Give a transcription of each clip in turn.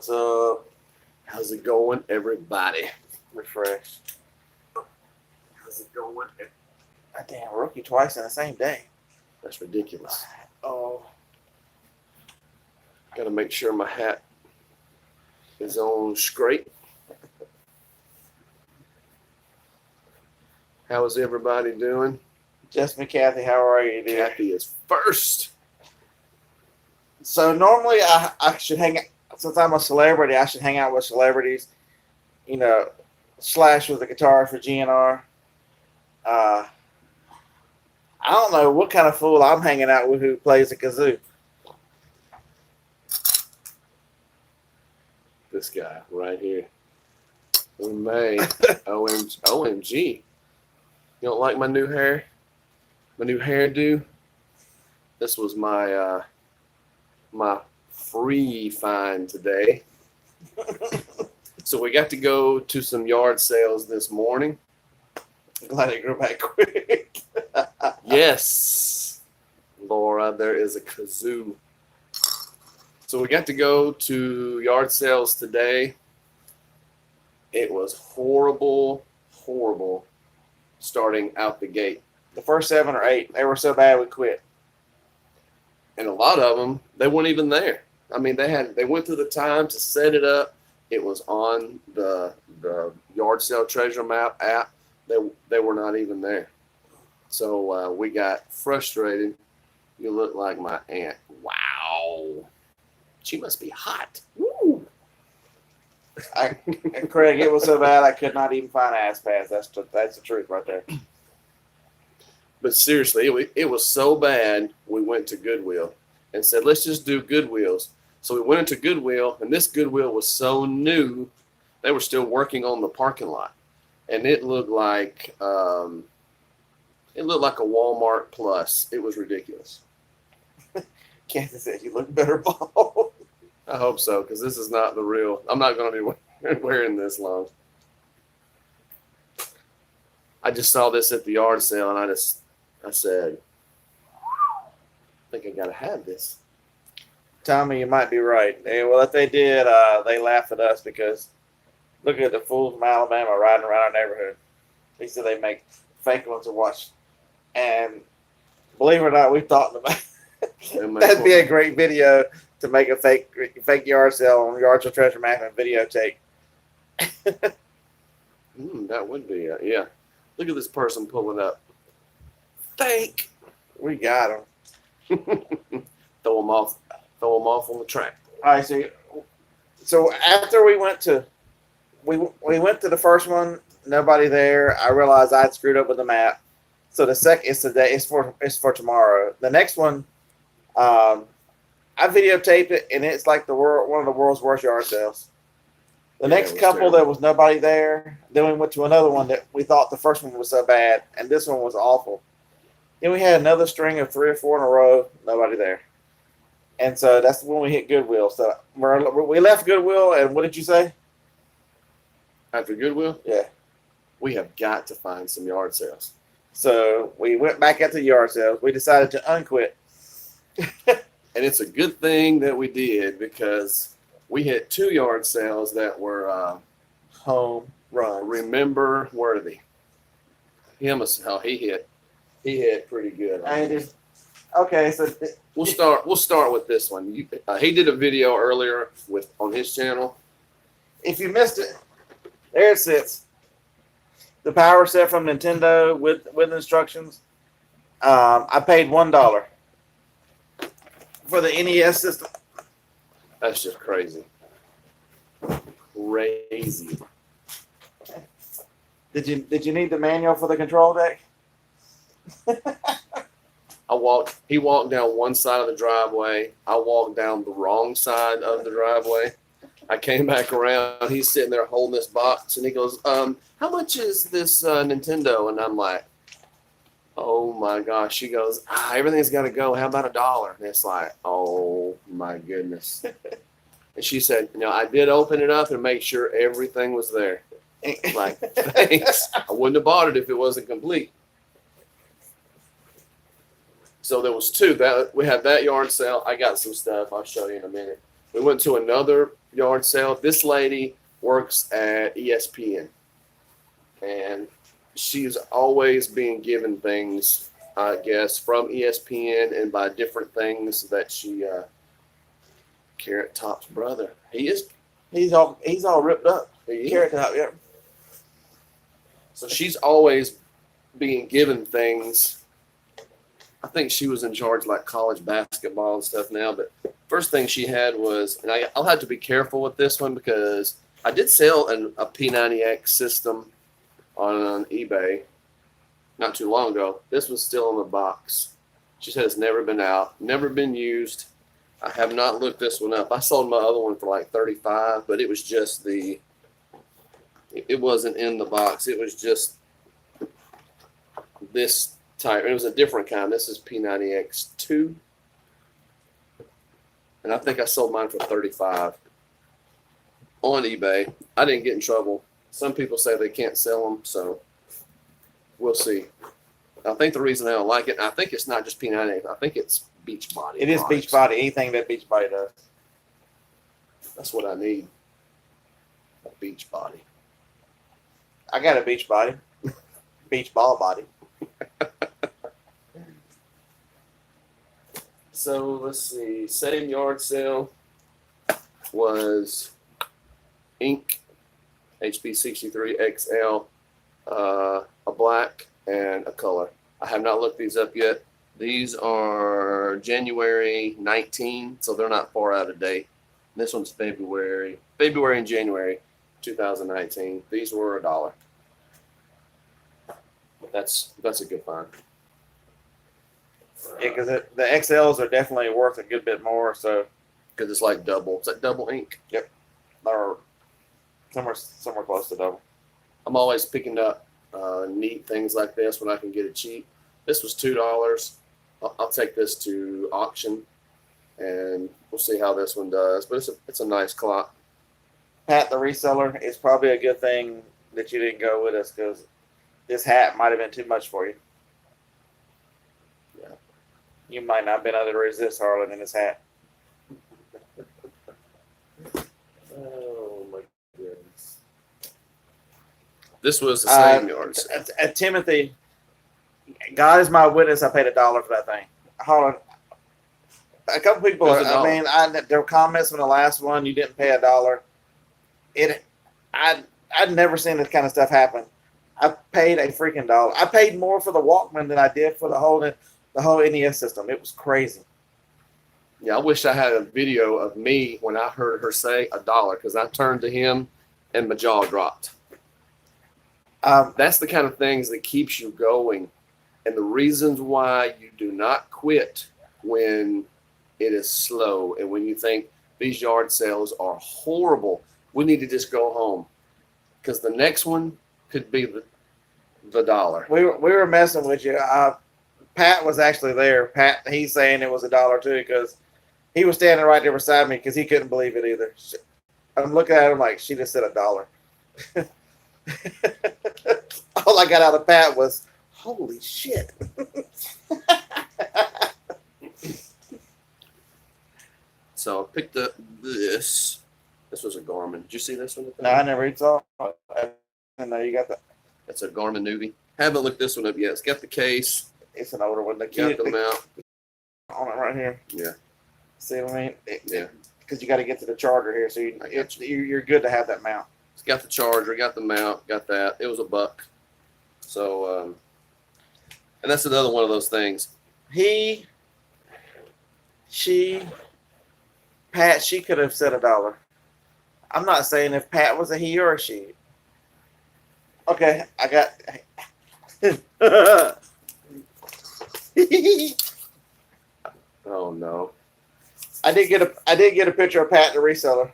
What's up? How's it going, everybody? Refresh. How's it going? Damn, rookie twice in the same day. That's ridiculous. Oh, Got to make sure my hat is on straight. How is everybody doing? Just me, Kathy. How are you, dear? Kathy is first. So normally I should hang out, since I'm a celebrity, I should hang out with celebrities. You know, Slash was the guitar for GNR. I don't know what kind of fool I'm hanging out with who plays the kazoo. This guy right here. We may. OMG. You don't like my new hair? My new hairdo? This was my my free find today. So we got to go to some yard sales this morning. Glad it grew back quick. Yes, Laura, there is a kazoo. So we got to go to yard sales today. It was horrible starting out the gate. The first 7 or 8, they were so bad we quit. And a lot of them, they weren't even there. I mean, they went through the time to set it up. It was on the yard sale treasure map app. They were not even there. So we got frustrated. You look like my aunt. Wow. She must be hot. Woo. Craig, it was so bad I could not even find ass pads. That's the truth right there. But seriously, it was so bad, we went to Goodwill and said, let's just do Goodwills. So we went into Goodwill, and this Goodwill was so new, they were still working on the parking lot. And it looked like a Walmart Plus. It was ridiculous. Kansas said, you look better bald. I hope so, because this is not the real. I'm not going to be wearing this long. I just saw this at the yard sale, and I said, I think I got to have this. Tommy, you might be right. Well, if they did, they laughed at us because look at the fools from Alabama riding around our neighborhood. They said they make fake ones to watch. And believe it or not, we thought about that'd be a great video to make a fake yard sale on Yard Sale Treasure Map and videotape. That would be, yeah. Look at this person pulling up. Fake. We got them. Throw them off on the track. All right, so after we went to the first one, nobody there. I realized I'd screwed up with the map. So the second, it's for tomorrow. The next one, I videotaped it, and it's like one of the world's worst yard sales. The next couple, terrible. There was nobody there. Then we went to another one that we thought the first one was so bad, and this one was awful. Then we had another string of 3 or 4 in a row, nobody there. And so that's when we hit Goodwill. So we left Goodwill, and what did you say? After Goodwill? Yeah. We have got to find some yard sales. So we went back at the yard sales. We decided to unquit. And it's a good thing that we did because we hit 2 yard sales that were home runs. Remember worthy. He hit pretty good. Okay, so we'll start with this one. He did a video earlier on his channel. If you missed it, there it sits. The power set from Nintendo with instructions. I paid $1 for the NES system. That's just crazy. Crazy. Did you need the manual for the control deck? He walked down one side of the driveway. I walked down the wrong side of the driveway. I came back around. He's sitting there holding this box, and he goes, how much is this Nintendo? And I'm like, oh, my gosh. She goes, everything's got to go. How about $1? And it's like, oh, my goodness. And she said, I did open it up and make sure everything was there. Like, thanks. I wouldn't have bought it if it wasn't complete. So there was 2. We had that yard sale. I got some stuff. I'll show you in a minute. We went to another yard sale. This lady works at ESPN, and she's always being given things, I guess, from ESPN and by different things that she. Carrot Top's brother. He's all ripped up. He is. Carrot Top, yeah. So she's always being given things. I think she was in charge of like college basketball and stuff now, but first thing she had was, and I'll have to be careful with this one because I did sell a P90X system on eBay not too long ago. This was still in the box. She said it's never been out, never been used. I have not looked this one up. I sold my other one for like $35, but it was just it wasn't in the box. It was just this type. It was a different kind. This is P90X2. And I think I sold mine for $35 on eBay. I didn't get in trouble. Some people say they can't sell them, so we'll see. I think the reason I don't like it, I think it's not just P90X. I think it's Beachbody. It is products. Beachbody. Anything that Beachbody does. That's what I need. A Beachbody. I got a Beachbody. Beach ball body. So let's see. Same yard sale was Ink HB63XL, a black and a color. I have not looked these up yet. These are January 19, so they're not far out of date. This one's February and January 2019. These were $1. That's a good find. Yeah, because the XLs are definitely worth a good bit more. So Because it's like double. It's like double ink. they're somewhere close to double. I'm always picking up neat things like this when I can get it cheap. This was $2. I'll take this to auction, and we'll see how this one does. But it's a nice clock. Pat, the reseller, it's probably a good thing that you didn't go with us because this hat might have been too much for you. Yeah. You might not have been able to resist Harlan in this hat. Oh my goodness. This was the same yard sale. Timothy, God is my witness. I paid $1 for that thing. Harlan, a couple people. It was $1. There were comments from the last one. You didn't pay $1. I'd never seen this kind of stuff happen. I paid a freaking $1. I paid more for the Walkman than I did for the whole NES system. It was crazy. Yeah, I wish I had a video of me when I heard her say $1 because I turned to him and my jaw dropped. That's the kind of things that keeps you going, and the reasons why you do not quit when it is slow and when you think these yard sales are horrible. We need to just go home because the next one could be the dollar. We were messing with you. Pat was actually there. Pat, he's saying it was $1 too because he was standing right there beside me because he couldn't believe it either. I'm looking at him like she just said $1. All I got out of Pat was, holy shit. So I picked up this. This was a Garmin. Did you see this one? No, I never even saw it. I know you got the. It's a Garmin Newbie. Haven't looked this one up yet. It's got the case. It's an older one. The Got kid the mount. on it right here. Yeah. See what I mean? Yeah. Because you got to get to the charger here, so you're good to have that mount. It's got the charger, got the mount, got that. It was $1. So, and that's another one of those things. Pat, she could have said $1. I'm not saying if Pat was a he or a she. Okay, I got. Oh no. I did get a picture of Pat the reseller.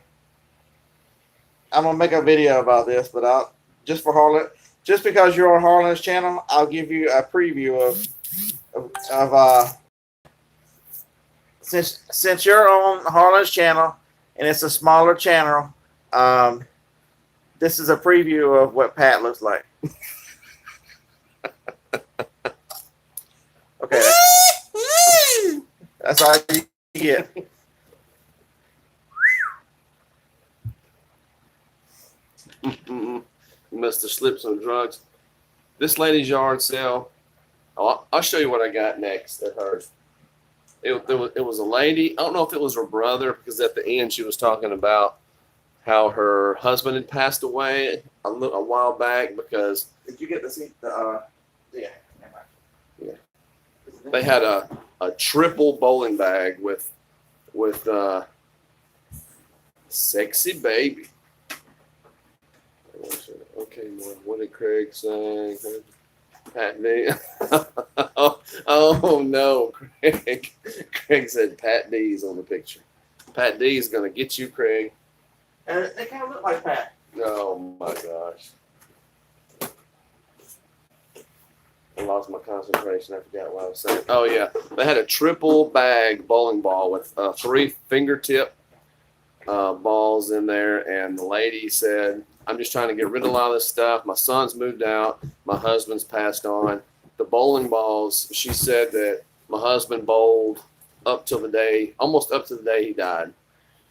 I'm gonna make a video about this, but just for Harlan, just because you're on Harlan's channel, I'll give you a preview of since you're on Harlan's channel and it's a smaller channel, this is a preview of what Pat looks like. Okay, that's all you get. You must have slipped some drugs. This lady's yard sale. I'll show you what I got next at hers. It was a lady. I don't know if it was her brother, because at the end she was talking about how her husband had passed away a while back because Did you get to see the? Yeah. Yeah. they had a triple bowling bag with sexy baby. Okay, what did Craig say? Pat D. oh no, Craig. Craig said Pat D's on the picture. Pat D is gonna get you, Craig. And they kind of look like Pat. Oh my gosh. I lost my concentration. I forgot what I was saying. Oh yeah, they had a triple bag bowling ball with 3 fingertip balls in there, and the lady said, "I'm just trying to get rid of a lot of this stuff. My son's moved out. My husband's passed on. The bowling balls." She said that my husband bowled almost up to the day he died,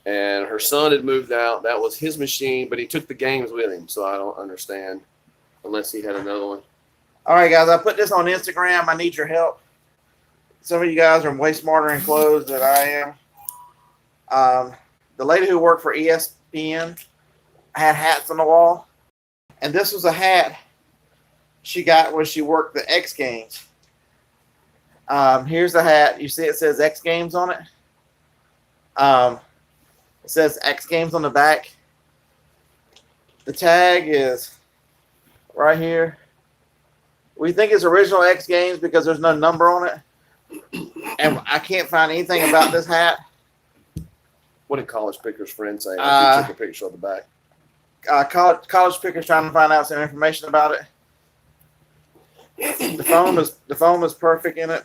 and her son had moved out. That was his machine, but he took the games with him. So I don't understand, unless he had another one. All right, guys, I put this on Instagram. I need your help. Some of you guys are way smarter in clothes than I am. The lady who worked for ESPN had hats on the wall, and this was a hat she got when she worked the X Games. Here's the hat. You see it says X Games on it. It says X Games on the back. The tag is right here. We think it's original X Games because there's no number on it. And I can't find anything about this hat. What did College Picker's friend say? I took a picture of the back. College Picker's trying to find out some information about it. The foam is perfect in it.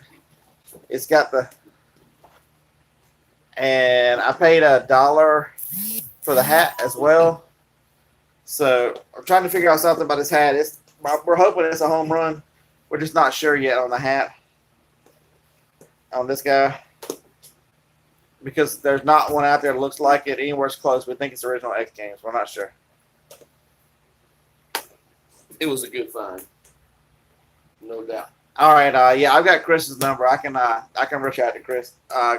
It's got and I paid $1 for the hat as well. So I'm trying to figure out something about this hat. We're hoping it's a home run. We're just not sure yet on the hat on this guy, because there's not one out there that looks like it anywhere close. We think it's original X Games. We're not sure. It was a good find, no doubt. All right, yeah, I've got Chris's number. I can reach out to Chris,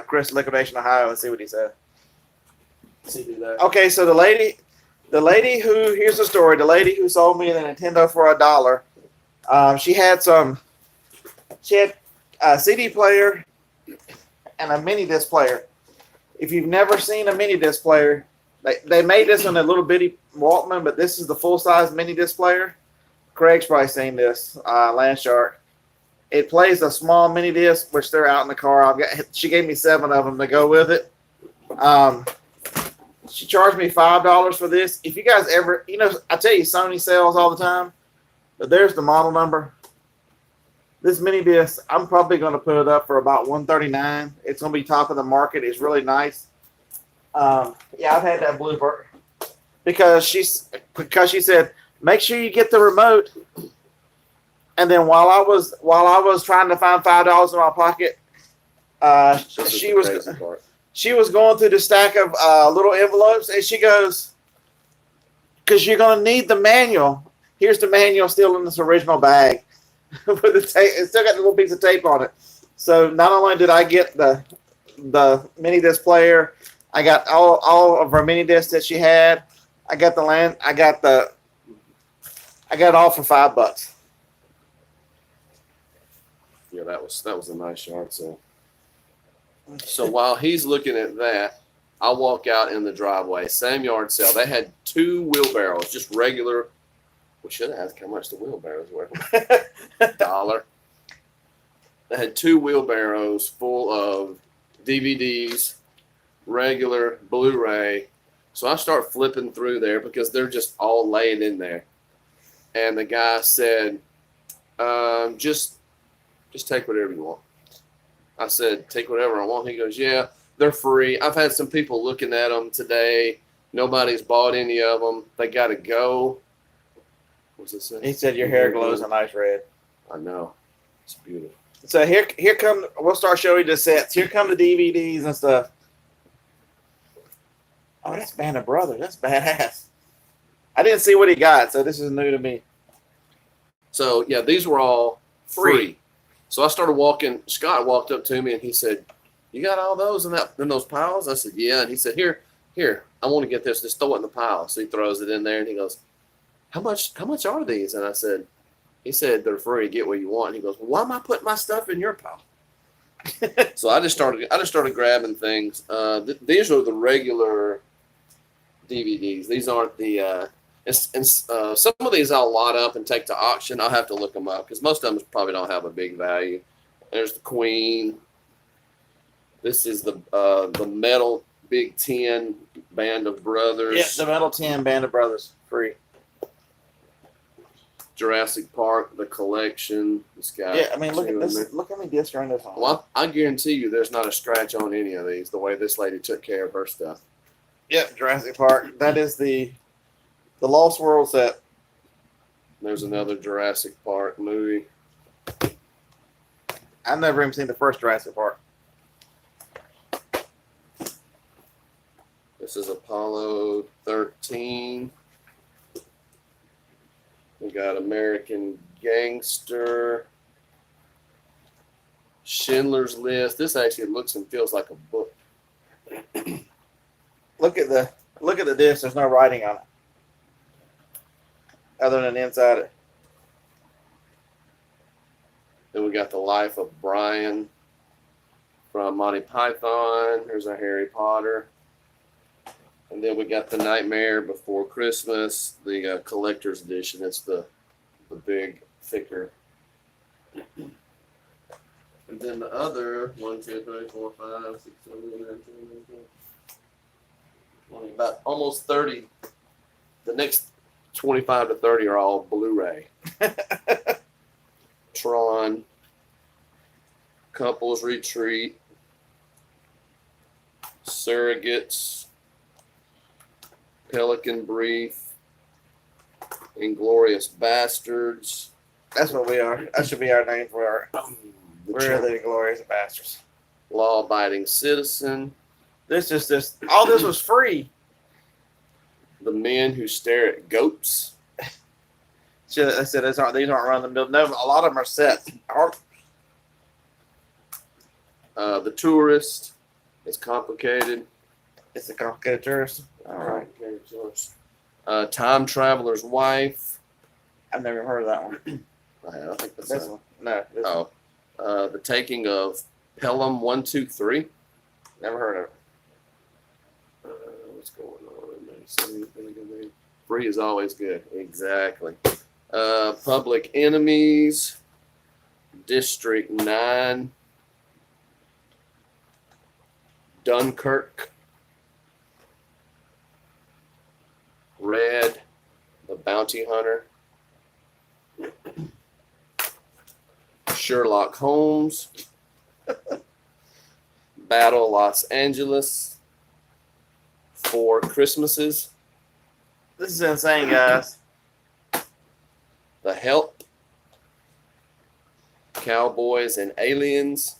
Chris Liquidation Ohio, and see what he said. See do that. Okay, so the lady who, here's the story. The lady who sold me the Nintendo for $1, she had a CD player and a mini disc player. If you've never seen a mini disc player, they made this in a little bitty Walkman, but this is the full size mini disc player. Craig's probably seen this, Landshark. It plays a small mini disc, which they're out in the car. She gave me 7 of them to go with it. She charged me $5 for this. If you guys ever, I tell you, Sony sells all the time, but there's the model number. This mini disc, I'm probably going to put it up for about $139. It's going to be top of the market. It's really nice. Yeah, I've had that Bluebird because she said, make sure you get the remote. And then while I was trying to find $5 in my pocket, she was going through the stack of little envelopes, and she goes, because you're going to need the manual. Here's the manual still in this original bag. With the tape, it's still got the little piece of tape on it. So not only did I get the mini disc player, I got all of her mini discs that she had. I got I got it all for $5. Yeah, that was a nice yard sale. So while he's looking at that, I walk out in the driveway. Same yard sale. They had 2 wheelbarrows, just regular. We should have asked how much the wheelbarrows were. $1. They had 2 wheelbarrows full of DVDs, regular Blu-ray. So I start flipping through there because they're just all laying in there. And the guy said, just take whatever you want. I said, take whatever I want. He goes, yeah, they're free. I've had some people looking at them today. Nobody's bought any of them. They got to go. What's it say? He said your hair glows a nice red. I know. It's beautiful. So here come, we'll start showing the sets. Here come the DVDs and stuff. Oh, that's Band of Brothers. That's badass. I didn't see what he got, so this is new to me. So yeah, these were all free. So I started walking. Scott walked up to me and he said, "You got all those in those piles?" I said, "Yeah." And he said, "Here, I want to get this. Just throw it in the pile." So he throws it in there and he goes, "How much are these?" And I said, he said, "They're free. Get what you want." And he goes, "Well, why am I putting my stuff in your pile?" So I just started grabbing things. These are the regular DVDs. These aren't the. Some of these I'll lot up and take to auction. I'll have to look them up because most of them probably don't have a big value. There's the Queen. This is the metal Big Ten Band of Brothers. Yeah, the Metal 10 Band of Brothers, free. Jurassic Park, the collection. This guy. Yeah, I mean, look at this. Look how many discs are in this one. Well, I guarantee you, there's not a scratch on any of these. The way this lady took care of her stuff. Yep, Jurassic Park. That is the Lost World set. There's another Jurassic Park movie. I've never even seen the first Jurassic Park. This is Apollo 13. We got American Gangster. Schindler's List. This actually looks and feels like a book. Look at the disc. There's no writing on it, other than inside it. Then we got The Life of Brian from Monty Python. There's a Harry Potter. And then we got The Nightmare Before Christmas, the collector's edition. It's the big, thicker. And then the other 1, 2, 3, 4, 5, 6, 7, 8, 9, 10, 11, 12, about almost 30. The next 25 to 30 are all Blu-ray. Tron, Couples Retreat, Surrogates, Pelican Brief, Inglorious Bastards. That's what we are. That should be our name for our. We're the Glorious Bastards. Law Abiding Citizen. This is just all. This was free. The Men Who Stare at Goats. I said these aren't run the mill. No, a lot of them are set. The Tourist. It's complicated. It's a complicated tourist. All right. Time Traveler's Wife. I've never heard of that one. I think that's This one. No. This one. The Taking of Pelham 1, 2, 3. Never heard of it. What's going on? Free is always good. Exactly. Public Enemies. District 9. Dunkirk. Red. The Bounty Hunter. Sherlock Holmes. Battle Los Angeles. 4 Christmases. This is insane, guys. The Help. Cowboys and Aliens.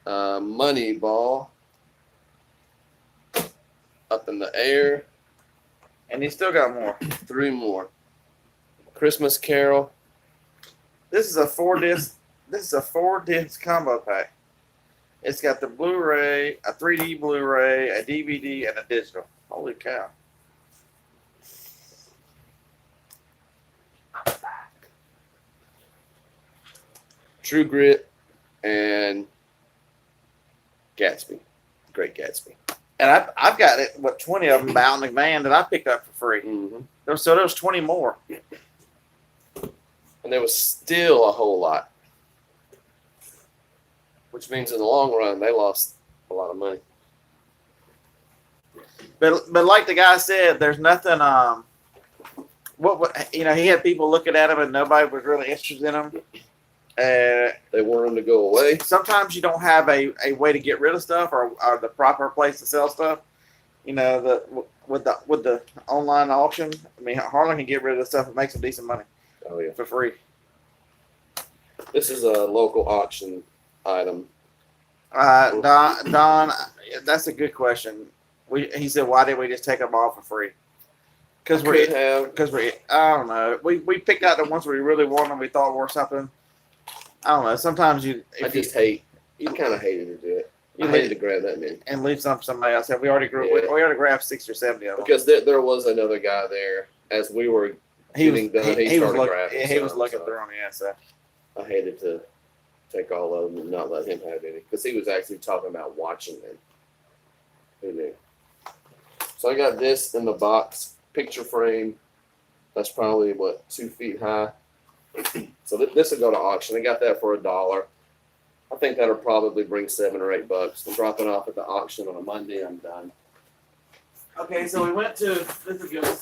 Moneyball. Up in the Air. And you still got more. 3 more. Christmas Carol. This is a 4-disc. This is a 4-disc combo pack. It's got the Blu-ray, a 3D Blu-ray, a DVD, and a digital. Holy cow! True Grit and Gatsby. Great Gatsby. And I've got 20 of them by Al McMahon that I picked up for free. Mm-hmm. So there was 20 more. And there was still a whole lot. Which means in the long run, they lost a lot of money. But like the guy said, there's nothing. He had people looking at him and nobody was really interested in him. They want them to go away. Sometimes you don't have a way to get rid of stuff or the proper place to sell stuff. With the online auction, I mean, Harlan can get rid of the stuff and make some decent money. Oh yeah, for free. This is a local auction item. Don, that's a good question. He said, why didn't we just take them all for free? because Could have. I don't know. We picked out the ones we really wanted and we thought were something. I don't know. Sometimes you I if you just hate. You kind of hated to do it. You I hated to grab that many and leave some for somebody else. We already Yeah. we already grabbed 60 or 70 of them. because there was another guy there as we were He was getting done. He was started looking, grabbing. he was some, looking so through them. Yeah, so I hated to take all of them and not let him have any because he was actually talking about watching them. Who knew? So I got this in the box picture frame. That's probably 2 feet high. So this will go to auction. I got that for $1. I think that'll probably bring $7 or $8. I'm dropping off at the auction on a Monday. I'm done. okay. So we went to this is good.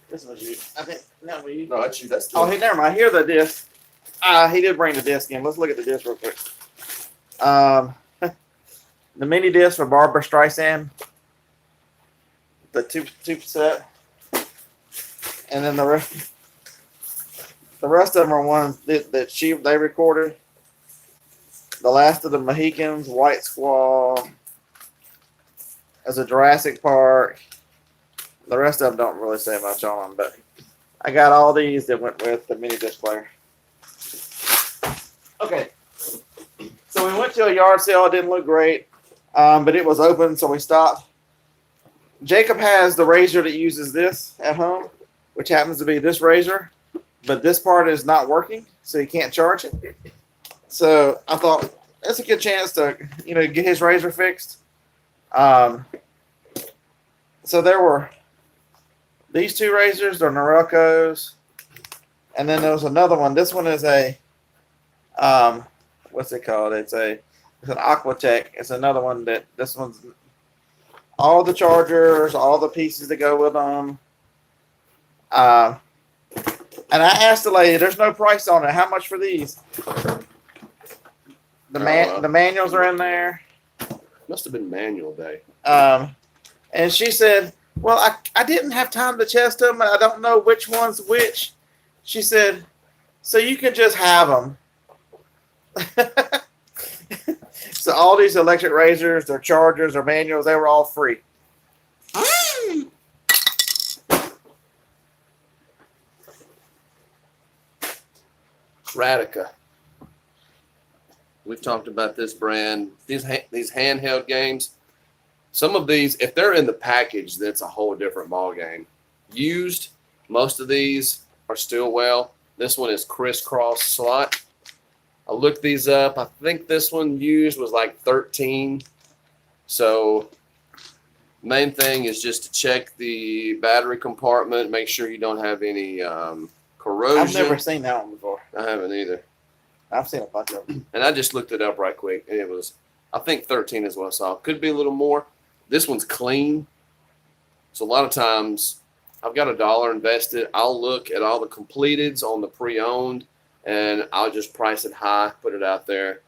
This was you. I think no, we. No, that's you. That's Oh, hey, never mind. Here's the disc. He did bring the disc in. Let's look at the disc real quick. The mini disc for Barbara Streisand. The two set, and then the rest of them are ones that they recorded. The Last of the Mohicans, White Squall, as a Jurassic Park. The rest of them don't really say much on them, but I got all these that went with the mini disc player. Okay, so we went to a yard sale. It didn't look great, but it was open, so we stopped. Jacob has the razor that uses this at home, which happens to be this razor, but this part is not working, so he can't charge it. So I thought that's a good chance to, get his razor fixed. So there were these two razors, they're Norelco's, and then there was another one. This one is a, what's it called? It's an Aquatech. It's another one this one's all the chargers, all the pieces that go with them. And I asked the lady, there's no price on it. How much for these? The manuals are in there. Must have been manual day. And she said, well, I didn't have time to test them, and I don't know which one's which. She said, so you can just have them. So all these electric razors, their chargers, their manuals, they were all free. Radica. We've talked about this brand. These handheld games. Some of these, if they're in the package, that's a whole different ball game. Used, most of these are still well. This one is crisscross slot. I looked these up. I think this one used was like 13. So main thing is just to check the battery compartment, make sure you don't have any corrosion. I've never seen that one before. I haven't either. I've seen a bunch of them. And I just looked it up right quick, and it was, I think 13 is what I saw. Could be a little more. This one's clean. So a lot of times I've got $1 invested. I'll look at all the completeds on the pre-owned, and I'll just price it high, put it out there.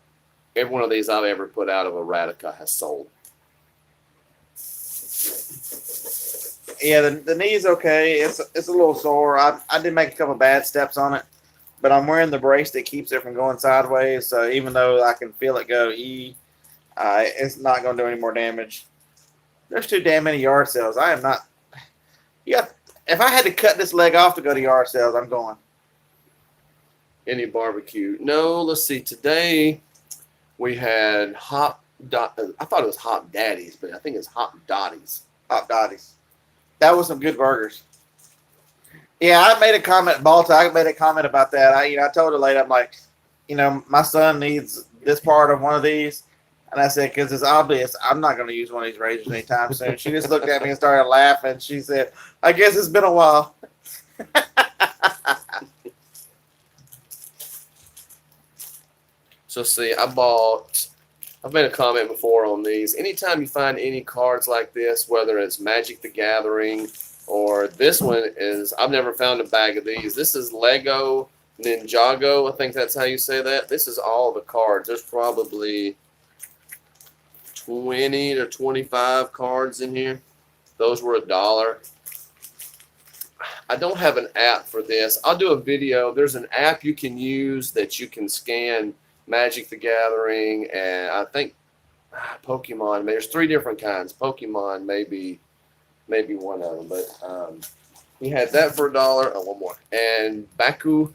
Every one of these I've ever put out of a Radica has sold. Yeah, the knee's okay. It's a little sore. I did make a couple bad steps on it, but I'm wearing the brace that keeps it from going sideways. So even though I can feel it go it's not going to do any more damage. There's too damn many yard sales. I am not. Yeah, if I had to cut this leg off to go to yard sales, I'm going. Any barbecue? No, let's see. Today we had I thought it was Hot Daddy's, but I think it's Hot Dotties. Hot Dotties. That was some good burgers. Yeah, I made a comment, Balta. I made a comment about that. I told the lady, I'm like, my son needs this part of one of these. And I said, because it's obvious, I'm not going to use one of these razors anytime soon. She just looked at me and started laughing. She said, I guess it's been a while. So see, I've made a comment before on these. Anytime you find any cards like this, whether it's Magic the Gathering or this one is, I've never found a bag of these. This is Lego Ninjago. I think that's how you say that. This is all the cards. There's probably 20 to 25 cards in here. Those were $1. I don't have an app for this. I'll do a video. There's an app you can use that you can scan Magic the Gathering, and I think Pokemon. There's 3 different kinds. Pokemon maybe maybe one of them, but he had that for $1. Oh, one more. And Bakugan.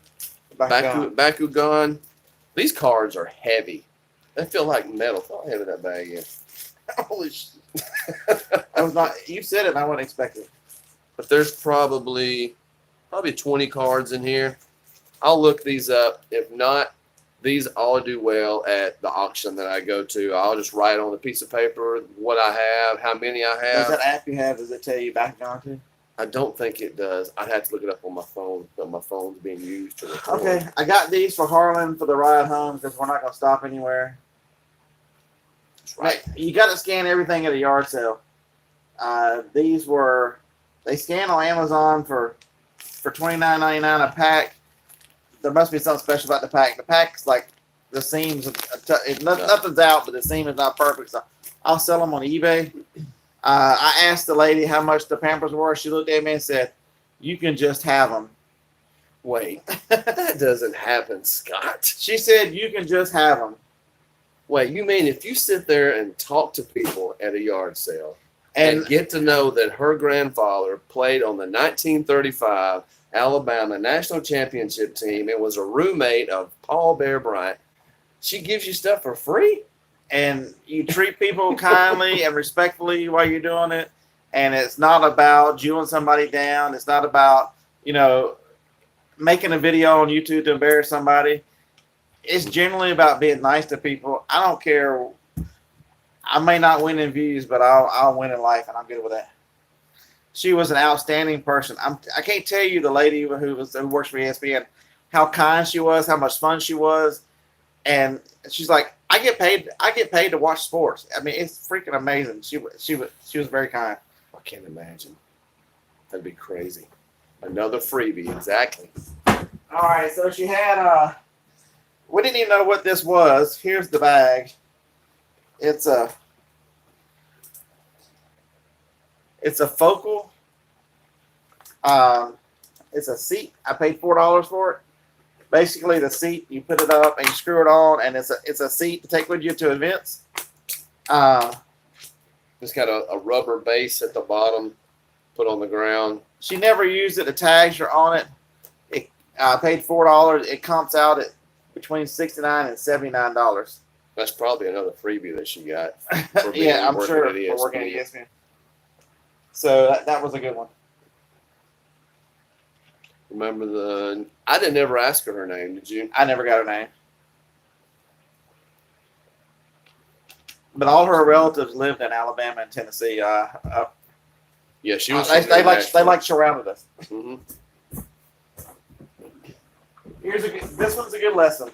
These cards are heavy. They feel like metal. How heavy that bag is. Holy shit. I was not. You said it, and I wasn't expecting it. But there's probably 20 cards in here. I'll look these up. If not, these all do well at the auction that I go to. I'll just write on a piece of paper what I have, how many I Does have. that app you have, does it tell you back on to? I don't think it does. I'd have to look it up on my phone, but my phone's being used to record. Okay, I got these for Harlan for the ride home because we're not going to stop anywhere. That's right. You got to scan everything at a yard sale. They scan on Amazon for $29.99 a pack. There must be something special about the pack. The pack's like the seams, nothing's out, but the seam is not perfect. So I'll sell them on eBay. I asked the lady how much the Pampers were. She looked at me and said, "You can just have them." Wait, that doesn't happen, Scott. She said, "You can just have them." Wait, you mean if you sit there and talk to people at a yard sale And and get to know that her grandfather played on the 1935 Alabama national championship team and was a roommate of Paul Bear Bryant, she gives you stuff for free? and you treat people kindly and respectfully while you're doing it, and it's not about jewing somebody down. It's not about, making a video on YouTube to embarrass somebody. It's generally about being nice to people. I don't care. I may not win in views, but I'll win in life, and I'm good with that. She was an outstanding person. I can't tell you the lady who works for ESPN, how kind she was, how much fun she was, and she's like, I get paid to watch sports. I mean, it's freaking amazing. She was very kind. I can't imagine. That'd be crazy. Another freebie, exactly. All right, so she had we didn't even know what this was. Here's the bag. It's a Focal. It's a seat. I paid $4 for it. Basically, the seat, you put it up and you screw it on, and it's a seat to take with you to events. It's got a rubber base at the bottom, put on the ground. She never used it. The tags are on it. I paid $4. It comps out at between $69 and $79. That's probably another freebie that she got. Yeah, I'm sure at for working at ESPN. So that was a good one. Remember I didn't ever ask her name, did you? I never got her name. But all her relatives lived in Alabama and Tennessee. Yeah, she was. They like surrounded us. Mm-hmm. This one's a good lesson.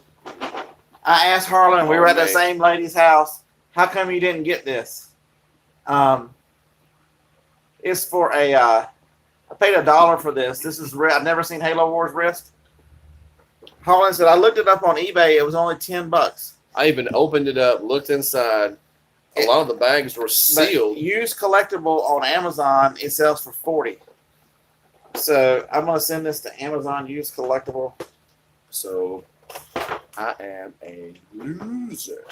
I asked Harlan, we were at the same lady's house, how come you didn't get this? It's for I paid $1 for this. This is I've never seen Halo Wars wrist. Harlan said, I looked it up on eBay. It was only $10. I even opened it up, looked inside. A lot of the bags were sealed. Used collectible on Amazon, it sells for $40. So I'm gonna send this to Amazon used collectible. So I am a loser.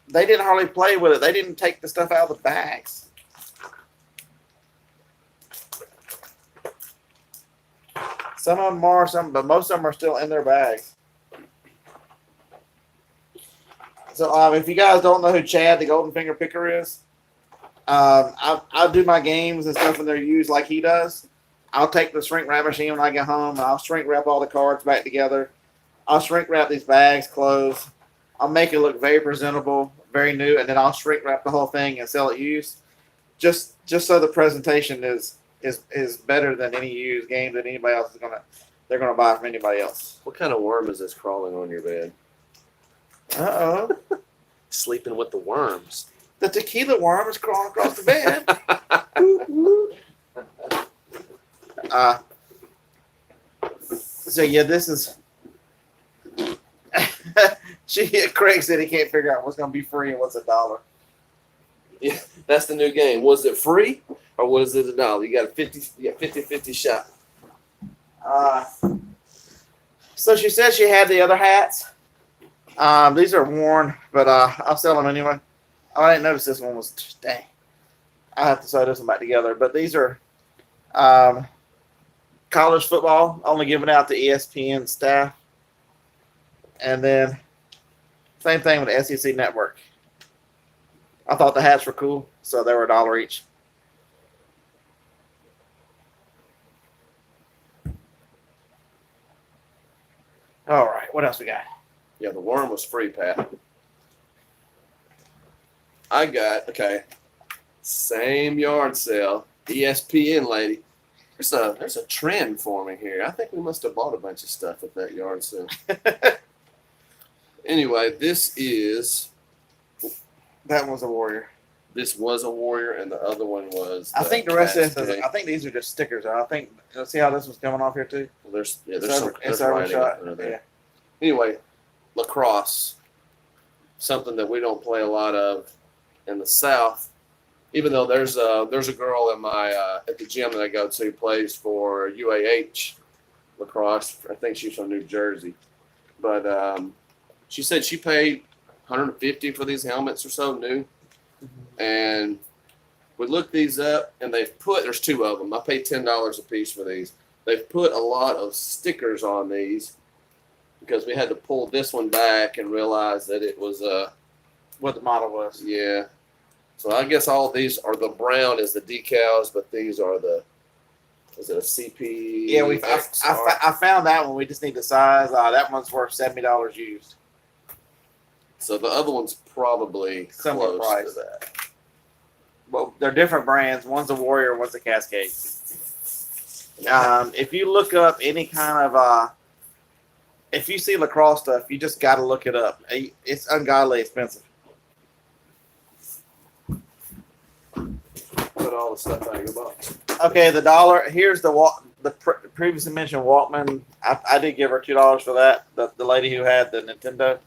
They didn't hardly play with it. They didn't take the stuff out of the bags. Some of them are, but most of them are still in their bags. So if you guys don't know who Chad, the Golden Finger Picker is, I'll do my games and stuff when they're used like he does. I'll take the shrink wrap machine when I get home, and I'll shrink wrap all the cards back together. I'll shrink wrap these bags closed. I'll make it look very presentable, very new, and then I'll shrink wrap the whole thing and sell it used. Just so the presentation is better than any used game that anybody else they're gonna buy from anybody else. What kind of worm is this crawling on your bed? Uh-oh. Sleeping with the worms. The tequila worm is crawling across the bed. So yeah, this is. Craig said he can't figure out what's going to be free and what's $1. Yeah, that's the new game. Was it free or was it $1? You got a 50-50 shot. So she said she had the other hats. These are worn, but I'll sell them anyway. Oh, I didn't notice this one was dang. I have to sew this one back together. But these are college football, only given out to ESPN staff. And then same thing with the SEC Network. I thought the hats were cool, so they were $1 each. All right, what else we got? Yeah, the worm was free, Pat. I got, okay, same yard sale, ESPN lady. There's a trend forming here. I think we must have bought a bunch of stuff at that yard sale. Anyway, this That was a Warrior. was a Warrior, and the other one was. I think the rest of Cascade. this, I think these are just stickers. I think, let's see how this was coming off here too. There's It's some over- there's it's writing overshot. under there. Yeah. Anyway, lacrosse, something that we don't play a lot of in the South. Even though there's a girl at my at the gym that I go to plays for UAH lacrosse. I think she's from New Jersey, but she said she paid $150 for these helmets or so new, and we looked these up, and there's two of them. I paid $10 a piece for these. They've put a lot of stickers on these because we had to pull this one back and realize that it was What the model was. yeah. So I guess all these are the brown is the decals, but these are is it a CP? Yeah, XR? I found that one. We just need the size. That one's worth $70 used. So the other one's probably Similar close price. to that. Well, they're different brands. One's a Warrior, one's a Cascade. If you look up any kind of if you see lacrosse stuff, you just got to look it up. It's ungodly expensive. Put all the stuff out of your box. Okay, the $1. Here's the previously mentioned Walkman. I did give her $2 for that. The lady who had the Nintendo.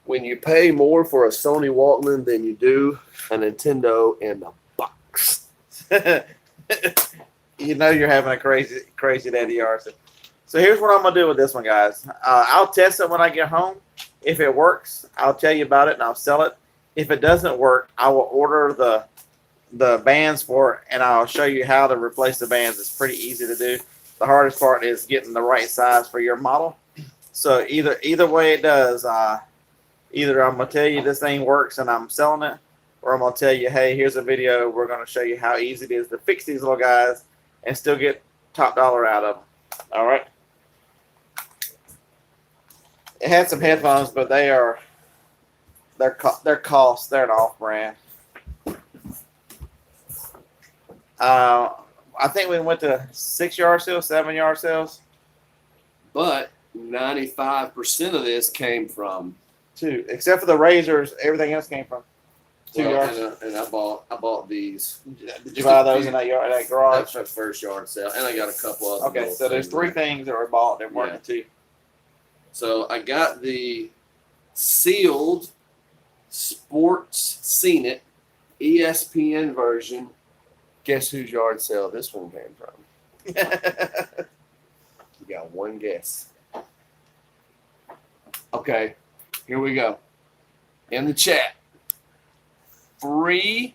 When you pay more for a Sony Walkman than you do a Nintendo in the box. You know you're having a crazy day at the yard sale. So here's what I'm gonna do with this one, guys. I'll test it when I get home. If it works, I'll tell you about it and I'll sell it. If it doesn't work, I will order the bands for it and I'll show you how to replace the bands. It's pretty easy to do. The hardest part is getting the right size for your model. So either way it does, either I'm gonna tell you this thing works and I'm selling it, or I'm gonna tell you, hey, here's a video. We're gonna show you how easy it is to fix these little guys and still get top dollar out of them. All right. It had some headphones, but they're cost. They're an off brand. I think we went to 6 yard sales, 7 yard sales. But 95% of this came from 2, except for the razors. Everything else came from 2 yards. and I bought these. Did you buy those in that yard, that garage? That's my first yard sale, and I got a couple of them. Okay, so there's 3 things that were bought that weren't the 2. So I got the sealed Sports Seen It ESPN version. Guess whose yard sale this one came from? You got one guess. Okay, here we go. In the chat, free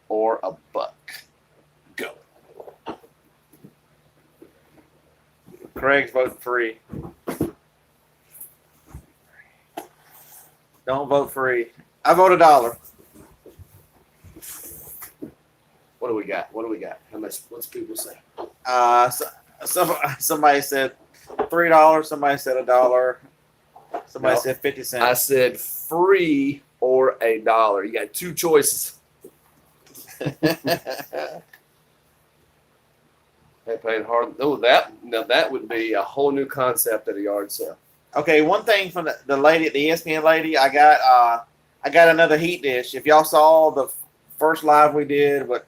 or a buck? Go. Craig's voting free. Don't vote free. I vote $1. What do we got? How much? What's people say? Somebody said $3. Somebody said $1. Somebody said 50 cents. I said free or $1. You got 2 choices. They paid hard. Oh, that would be a whole new concept at a yard sale. Okay, one thing from the lady, the ESPN lady, I got another heat dish. If y'all saw the first live we did with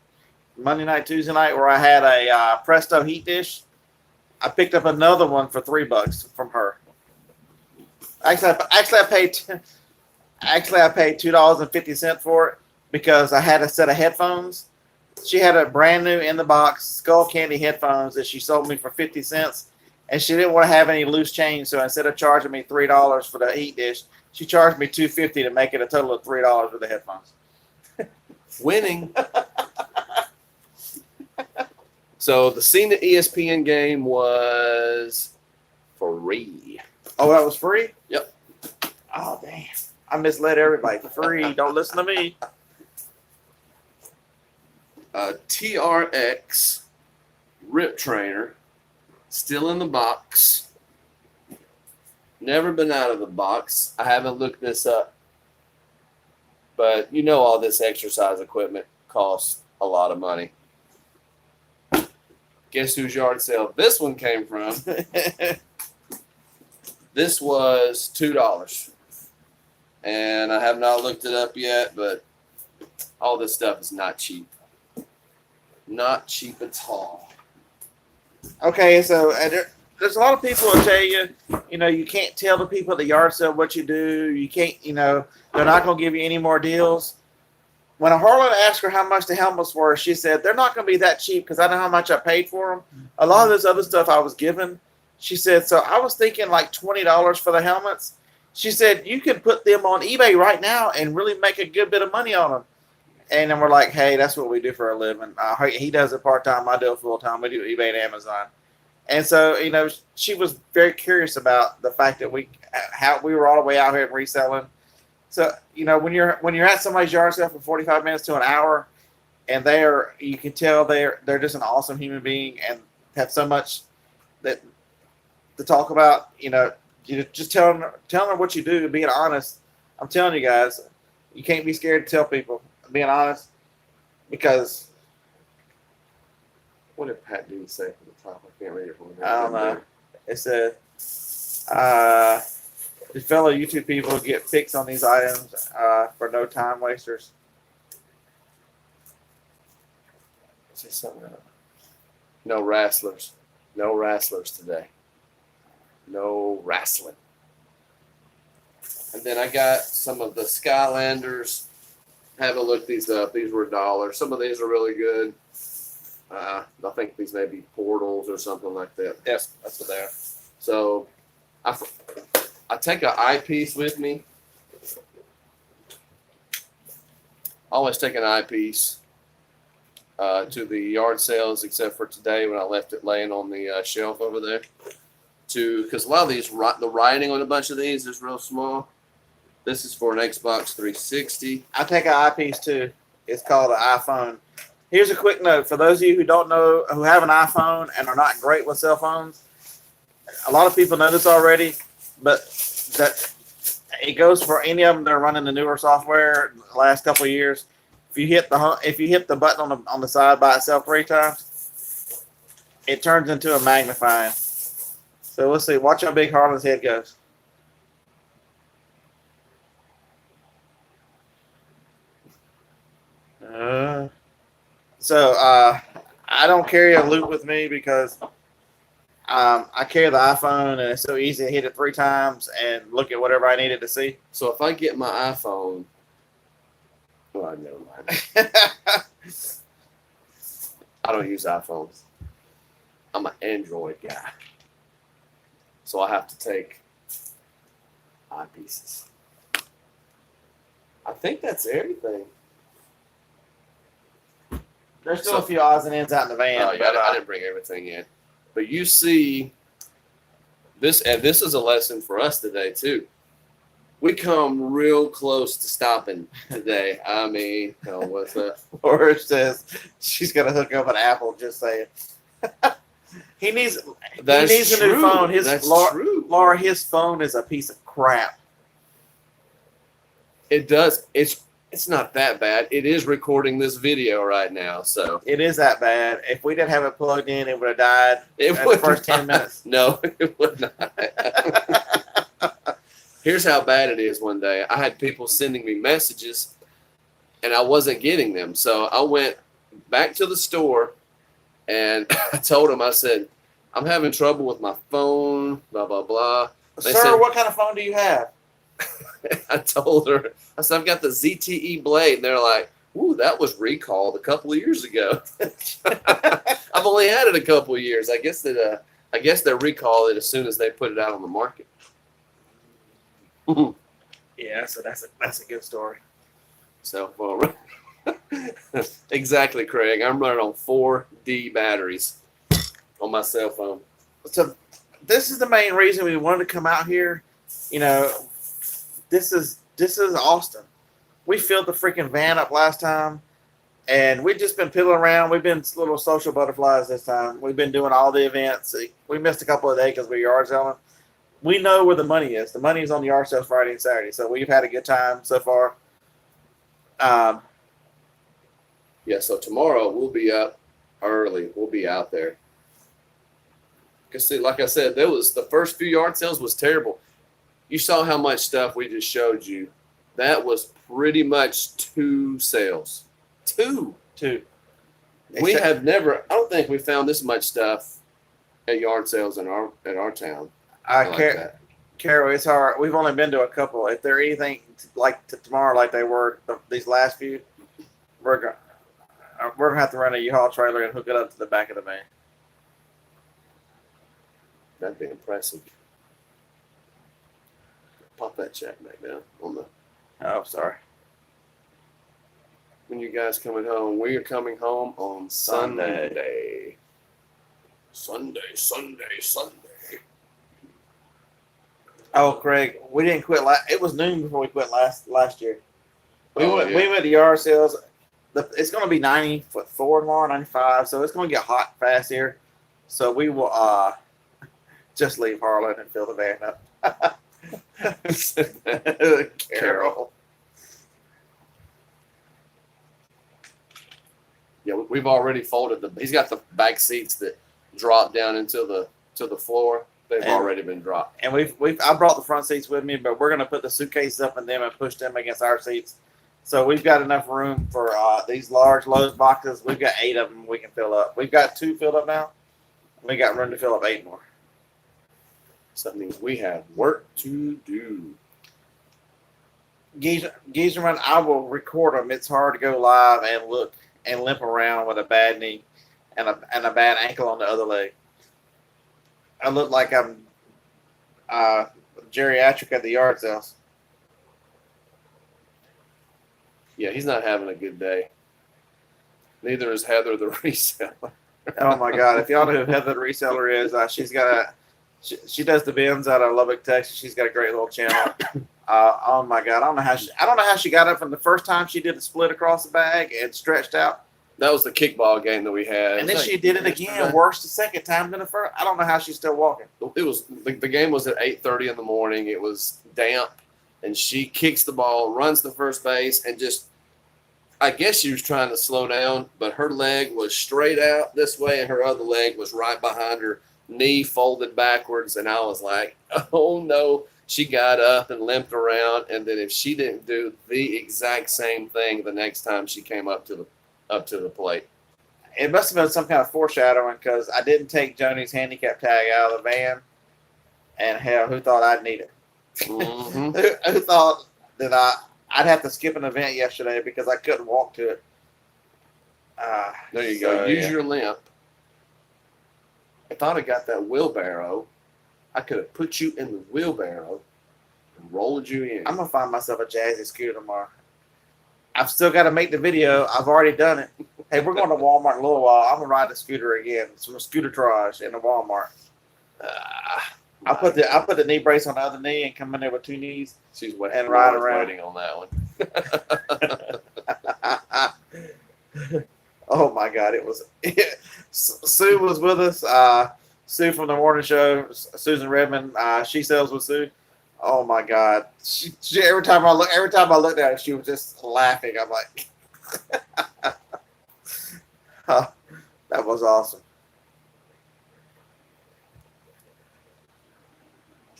Monday night, Tuesday night, where I had a Presto heat dish, I picked up another one for $3 from her. Actually, I paid $2.50 for it because I had a set of headphones. She had a brand new in the box Skull Candy headphones that she sold me for 50 cents. And she didn't want to have any loose change, so instead of charging me $3 for the heat dish, she charged me $2.50 to make it a total of $3 for the headphones. Winning. So the Cena ESPN game was free. Oh, that was free? Yep. Oh, damn. I misled everybody. Free. Don't listen to me. TRX Rip Trainer, still in the box. Never been out of the box. I haven't looked this up. But you know all this exercise equipment costs a lot of money. Guess whose yard sale this one came from? This was $2. And I have not looked it up yet, but all this stuff is not cheap. Not cheap at all. Okay, so there's a lot of people that tell you, you can't tell the people at the yard sale what you do. You can't, they're not going to give you any more deals. When Harlan asked her how much the helmets were, she said, they're not going to be that cheap because I know how much I paid for them. A lot of this other stuff I was given, she said, so I was thinking like $20 for the helmets. She said, you can put them on eBay right now and really make a good bit of money on them. And then we're like, hey, that's what we do for a living. He does it part-time. I do it full-time. We do eBay and Amazon. And so, she was very curious about the fact that we were all the way out here reselling. So, when you're at somebody's yard sale for 45 minutes to an hour, and you can tell they're just an awesome human being and have so much that to talk about. You just telling them what you do, being honest. I'm telling you guys, you can't be scared to tell people, being honest, because What did Pat Dean say from the top? I can't read it from the I don't know. It said, the fellow YouTube people get fixed on these items for no time wasters. Say something else. No wrestlers. No wrestlers today. No wrestling. And then I got some of the Skylanders. Haven't looked these up. These were $1. Some of these are really good. I think these may be portals or something like that. Yes, that's what they are. So I take an eyepiece with me. I always take an eyepiece to the yard sales, except for today when I left it laying on the shelf over there. Because a lot of these, the writing on a bunch of these is real small. This is for an Xbox 360. I take an eyepiece too. It's called an iPhone. Here's a quick note for those of you who don't know, who have an iPhone and are not great with cell phones. A lot of people know this already, but that it goes for any of them that are running the newer software the last couple of years. If you hit the button on the side by itself 3 times, it turns into a magnifying. So let's see. Watch how big Harlan's head goes. So I don't carry a loop with me because I carry the iPhone and it's so easy to hit it 3 times and look at whatever I needed to see. So if I get my iPhone, well, never mind. I don't use iPhones. I'm an Android guy. So I have to take eyepieces. I think that's everything. There's still a few odds and ends out in the van. Oh, yeah, but, I didn't bring everything in. But you see, this is a lesson for us today, too. We come real close to stopping today. I mean, what's that? Laura says she's going to hook up an Apple, just saying. He needs a new phone. True. Laura, his phone is a piece of crap. It does. It's not that bad. It is recording this video right now, so it is that bad. If we didn't have it plugged in, it would have died in the first 10 minutes. No, it would not. Here's how bad it is. One day, I had people sending me messages, and I wasn't getting them. So I went back to the store, and I told them, I said, I'm having trouble with my phone, blah, blah, blah. They Sir, said, what kind of phone do you have? I told her, I said, I've got the ZTE Blade. And they're like, ooh, that was recalled a couple of years ago. I've only had it a couple of years. I guess they recall it as soon as they put it out on the market. Yeah, so that's a good story. So, well, Exactly, Craig. I'm running on 4D batteries on my cell phone. So this is the main reason we wanted to come out here. You know, this is Austin. We filled the freaking van up last time, and we've just been piddling around. We've been little social butterflies this time. We've been doing all the events. We missed a couple of days because we yard selling. We know where the money is. The money is on the yard sales Friday and Saturday, so we've had a good time so far. Yeah, so tomorrow we'll be up early. We'll be out there. Because, like I said, the first few yard sales was terrible. You saw how much stuff we just showed you. That was pretty much 2 sales. 2. We have never. I don't think we found this much stuff at yard sales in our town. Like that. Carol, it's hard. We've only been to a couple. If they're anything like tomorrow, like they were these last few, we're gonna have to run a U-Haul trailer and hook it up to the back of the van. That'd be impressive. Pop that check back down on the. Oh, sorry. When you guys coming home? We are coming home on Sunday. Sunday. Oh, Craig, we didn't quit. It was noon before we quit last year. We Oh, went. yeah. We went to yard sales. It's going to be 94 tomorrow, 95. So it's going to get hot fast here. So we will just leave Harlan and fill the van up. Carol. Yeah, we've already folded he's got the back seats that drop down into the floor. They've And- already been dropped. And I brought the front seats with me, but we're going to put the suitcases up in them and push them against our seats. So we've got enough room for these large Lowe's boxes. We've got 8 of them we can fill up. We've got 2 filled up now. We got room to fill up 8 more. So that means we have work to do. Geeserman, I will record them. It's hard to go live and look and limp around with a bad knee and a bad ankle on the other leg. I look like I'm geriatric at the yard sales. Yeah, he's not having a good day. Neither is Heather the reseller. Oh my God! If y'all know who Heather the reseller is, she does the bins out of Lubbock, Texas. She's got a great little channel. Oh my God! I don't know how she got it from the first time she did the split across the bag and stretched out, That was the kickball game that we had. and then she did it again, worse the second time than the first. I don't know how she's still walking. It was the game was at 8:30 in the morning. It was damp, and she kicks the ball, runs the first base, and just. I guess she was trying to slow down, but her leg was straight out this way, and her other leg was right behind her, knee folded backwards, and I was like, "Oh no!" She got up and limped around, and then if she didn't do the exact same thing the next time she came up to the plate, It must have been some kind of foreshadowing because I didn't take Joni's handicap tag out of the van, and hell, who thought I'd need it? mm-hmm. Who thought that I'd have to skip an event yesterday because I couldn't walk to it. There you go. So, Use yeah. your limp. If I'd have got that wheelbarrow, I could have put you in the wheelbarrow and rolled you in. I'm gonna find myself a jazzy scooter tomorrow. I've still got to make the video. I've already done it. Hey, we're going to Walmart in a little while. I'm gonna ride the scooter again. Some scooter triage in the Walmart. I put the knee brace on the other knee and come in there with 2 knees. She's waiting, and ride around. waiting on that one. Oh my God! It was Sue was with us. Sue from the morning show. Susan Redmond. She sells with Sue. Oh my God! She every time I looked at her, she was just laughing. I'm like, oh, that was awesome.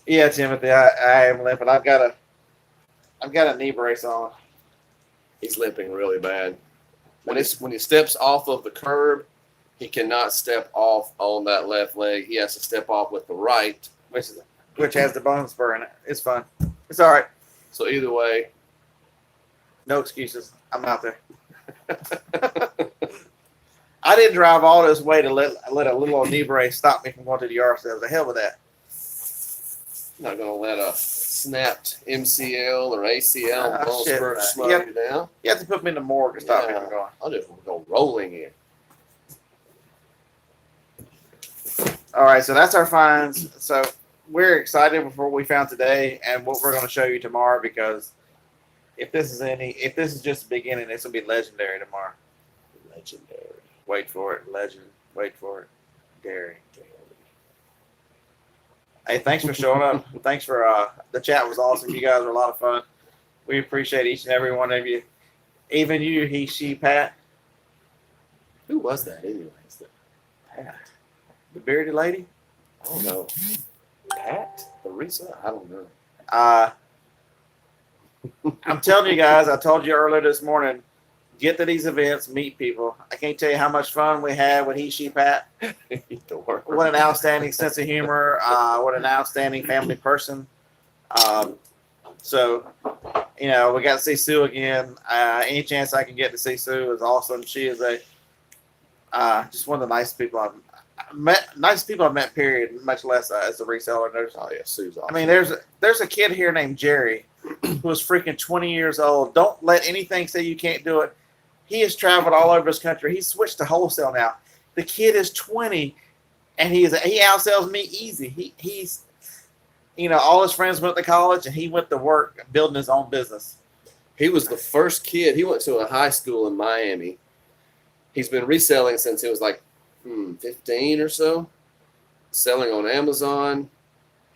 Yeah, Timothy, I am limping. I've got a knee brace on. He's limping really bad. When he steps off of the curb, he cannot step off on that left leg. He has to step off with the right. Which has the bone spur in it. It's fun. It's all right. So either way, No excuses. I'm out there. I didn't drive all this way to let a little old knee brace stop me from going to the yard sales. The hell with that. Not gonna let a snapped MCL or ACL Ah, bone shit, spurt man. slow Yep. you down. You have to put me in the morgue to stop me Yeah. from going. I'll just go rolling in. All right, so that's our finds. So we're excited with what we found today and what we're going to show you tomorrow, because if this is just the beginning, it's going to be legendary tomorrow. Legendary. Wait for it, legend. Wait for it, Gary. Hey, thanks for showing up. Thanks for the chat was awesome. You guys were a lot of fun. We appreciate each and every one of you, even you, he, she, Pat, Who was that, anyways? Pat, the bearded lady. I don't know. Pat? Teresa? I don't know. I'm telling you guys, I told you earlier this morning, get to these events, meet people. I can't tell you how much fun we had with he, she, Pat. The work. What an outstanding sense of humor. What an outstanding family person. So, we got to see Sue again. Any chance I can get to see Sue is awesome. She is just one of the nicest people I've met, period, much less as a reseller. Oh, yeah, Sue's awesome. I mean, there's a kid here named Jerry who is freaking 20 years old. Don't let anything say you can't do it. He has traveled all over this country. He's switched to wholesale now. The kid is 20, and he outsells me easy. He's all his friends went to college, and he went to work building his own business. He was the first kid. He went to a high school in Miami. He's been reselling since he was like 15 or so, selling on Amazon.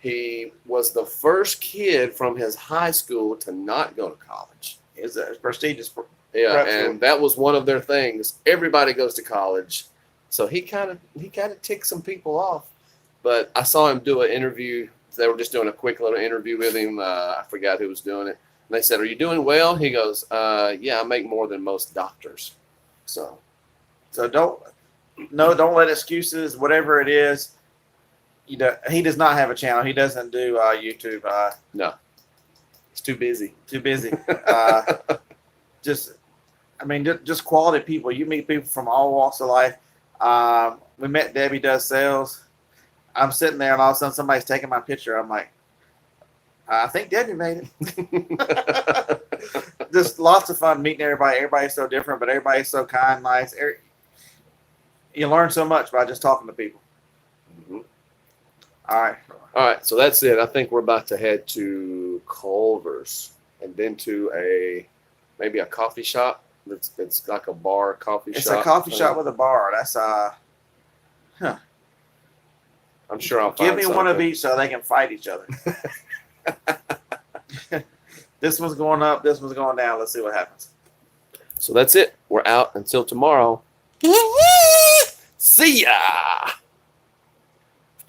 He was the first kid from his high school to not go to college. It's a prestigious. Yeah, prep and school. that was one of their things. Everybody goes to college, so he kind of ticked some people off. But I saw him do an interview. They were just doing a quick little interview with him. I forgot who was doing it. And they said, "Are you doing well?" He goes, "Yeah, I make more than most doctors." So don't let excuses, whatever it is. He does not have a channel. He doesn't do YouTube. no, He's too busy. Just quality people. You meet people from all walks of life. We met Debbie Does Sales. I'm sitting there, and all of a sudden somebody's taking my picture. I'm like, I think Debbie made it. Just lots of fun meeting everybody. Everybody's so different, but everybody's so kind, nice. You learn so much by just talking to people. Mhm. All right. So that's it. I think we're about to head to Culver's and then to maybe a coffee shop. It's like a bar, coffee shop. It's a coffee shop with a bar. That's I'm sure I'll Give find me one of something. each so they can fight each other. This one's going up. This one's going down. Let's see what happens. So that's it. We're out until tomorrow. See ya.